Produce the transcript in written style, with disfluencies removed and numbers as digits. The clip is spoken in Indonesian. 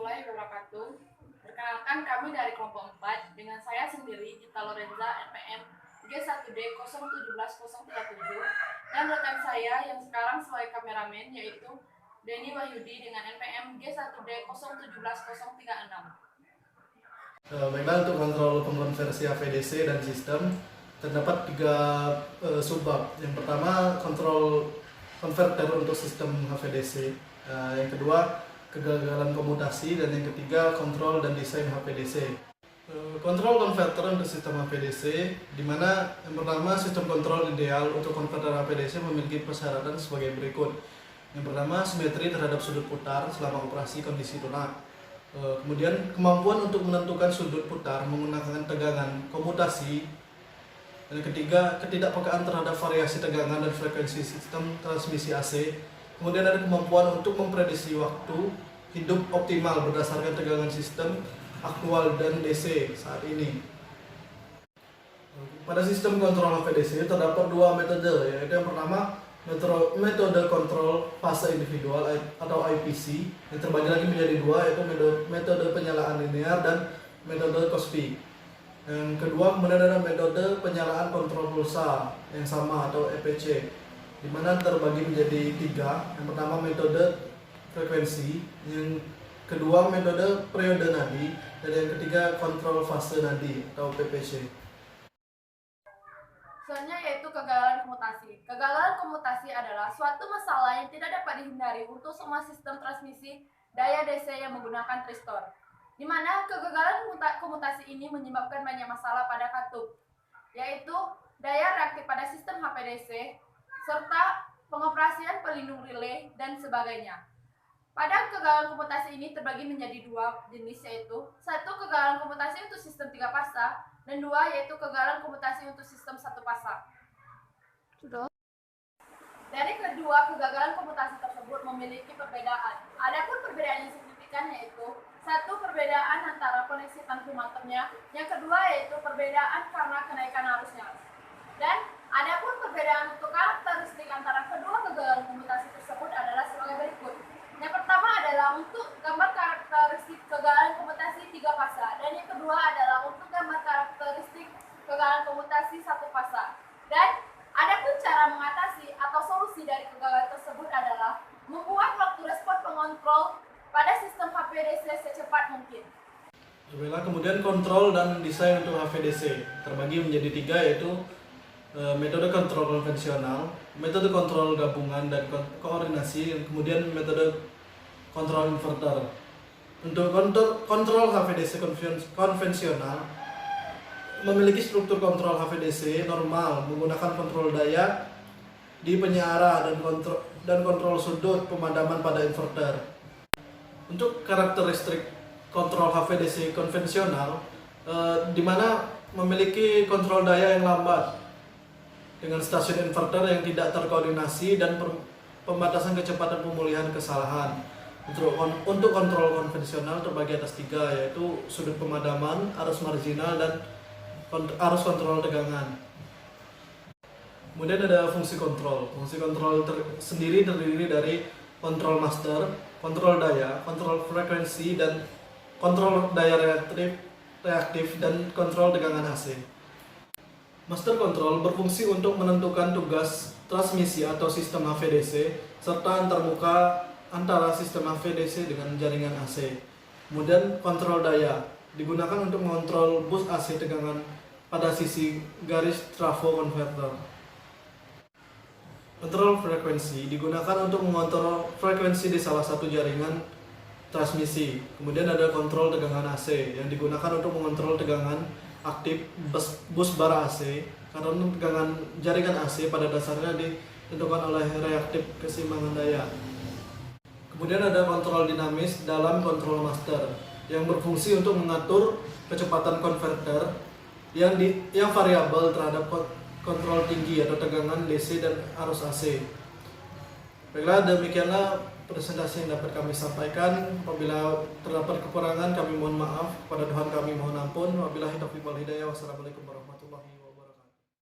warahmatullahi wabarakatuh. Perkenalkan kami dari kelompok 4 dengan saya sendiri Gita Lorenza NPM G1D017037 dan rekan saya yang sekarang sebagai kameramen yaitu Denny Wahyudi dengan NPM G1D017036. Baiklah, untuk kontrol pengkonversi HVDC dan sistem terdapat tiga subbab. Yang pertama, kontrol konverter untuk sistem HVDC. Yang kedua, kegagalan komutasi, dan yang ketiga, kontrol dan desain HVDC. Kontrol konverter untuk sistem HVDC, di mana yang pertama, sistem kontrol ideal untuk konverter HVDC memiliki persyaratan sebagai berikut. Yang pertama, simetri terhadap sudut putar selama operasi kondisi lunak. Kemudian kemampuan untuk menentukan sudut putar menggunakan tegangan komutasi. Dan yang ketiga, ketidakpekaan terhadap variasi tegangan dan frekuensi sistem transmisi AC. Kemudian ada kemampuan untuk memprediksi waktu hidup optimal berdasarkan tegangan sistem aktual dan DC saat ini. Pada sistem kontrol HVDC terdapat dua metode, yaitu yang pertama metode kontrol fase individual atau IPC, yang terbagi lagi menjadi dua, yaitu metode penyalaan linear dan metode Cosby. Yang kedua, kemudian ada metode penyalaan kontrol pulsa yang sama atau EPC, di mana terbagi menjadi tiga. Yang pertama metode frekuensi, yang kedua metode periode nadi, dan yang ketiga kontrol fase nadi atau PPC. Selanjutnya yaitu kegagalan komutasi. Kegagalan komutasi adalah suatu masalah yang tidak dapat dihindari untuk semua sistem transmisi daya DC yang menggunakan tristor, di mana kegagalan komutasi ini menyebabkan banyak masalah pada katup, yaitu daya reaktif pada sistem HVDC, serta pengoperasian pelindung relay, dan sebagainya. Pada kegagalan komutasi ini terbagi menjadi dua jenis, yaitu satu, kegagalan komutasi untuk sistem 3 fasa, dan dua, yaitu kegagalan komutasi untuk sistem 1 fasa. Dari kedua kegagalan komutasi tersebut memiliki perbedaan. Adapun perbedaan yang signifikan yaitu satu, perbedaan antara koneksi transformatornya, yang kedua yaitu perbedaan karena kenaikan arusnya. Dan adapun perbedaan untuk karakteristik antara kedua kegagalan komutasi tersebut adalah sebagai berikut. Yang pertama adalah untuk gambar karakteristik kegagalan komutasi 3 fasa, dan yang kedua adalah untuk gambar karakteristik kegagalan komutasi 1 fasa. Dan adapun cara mengatasi atau solusi dari kegagalan tersebut adalah membuat waktu respon pengontrol pada sistem HVDC secepat mungkin. Kemudian kontrol dan desain untuk HVDC terbagi menjadi tiga, yaitu metode kontrol konvensional, metode kontrol gabungan dan koordinasi, kemudian metode kontrol inverter. Untuk kontrol HVDC konvensional memiliki struktur kontrol HVDC normal menggunakan kontrol daya di penyiara dan kontrol sudut pemadaman pada inverter. Untuk karakteristik kontrol HVDC konvensional, di mana memiliki kontrol daya yang lambat dengan stasiun inverter yang tidak terkoordinasi dan pembatasan kecepatan pemulihan kesalahan. Untuk kontrol konvensional terbagi atas tiga, yaitu sudut pemadaman, arus marginal, dan arus kontrol tegangan. Kemudian ada fungsi kontrol. Fungsi kontrol sendiri terdiri dari kontrol master, kontrol daya, kontrol frekuensi, dan kontrol daya reaktif, dan kontrol tegangan AC. Master control berfungsi untuk menentukan tugas transmisi atau sistem HVDC serta antarmuka antara sistem HVDC dengan jaringan AC. Kemudian kontrol daya digunakan untuk mengontrol bus AC tegangan pada sisi garis trafo konverter. Kontrol frekuensi digunakan untuk mengontrol frekuensi di salah satu jaringan transmisi. Kemudian ada kontrol tegangan AC yang digunakan untuk mengontrol tegangan aktif bus bar AC, karena tegangan jaringan AC pada dasarnya ditentukan oleh reaktif keseimbangan daya. Kemudian ada kontrol dinamis dalam kontrol master yang berfungsi untuk mengatur kecepatan konverter yang variabel terhadap kontrol tinggi atau tegangan DC dan arus AC. Baiklah, demikianlah presentasi yang dapat kami sampaikan. Apabila terdapat kekurangan, kami mohon maaf. Kepada Tuhan kami mohon ampun. Wabillahi taufiq wal hidayah. Wassalamualaikum warahmatullahi wabarakatuh.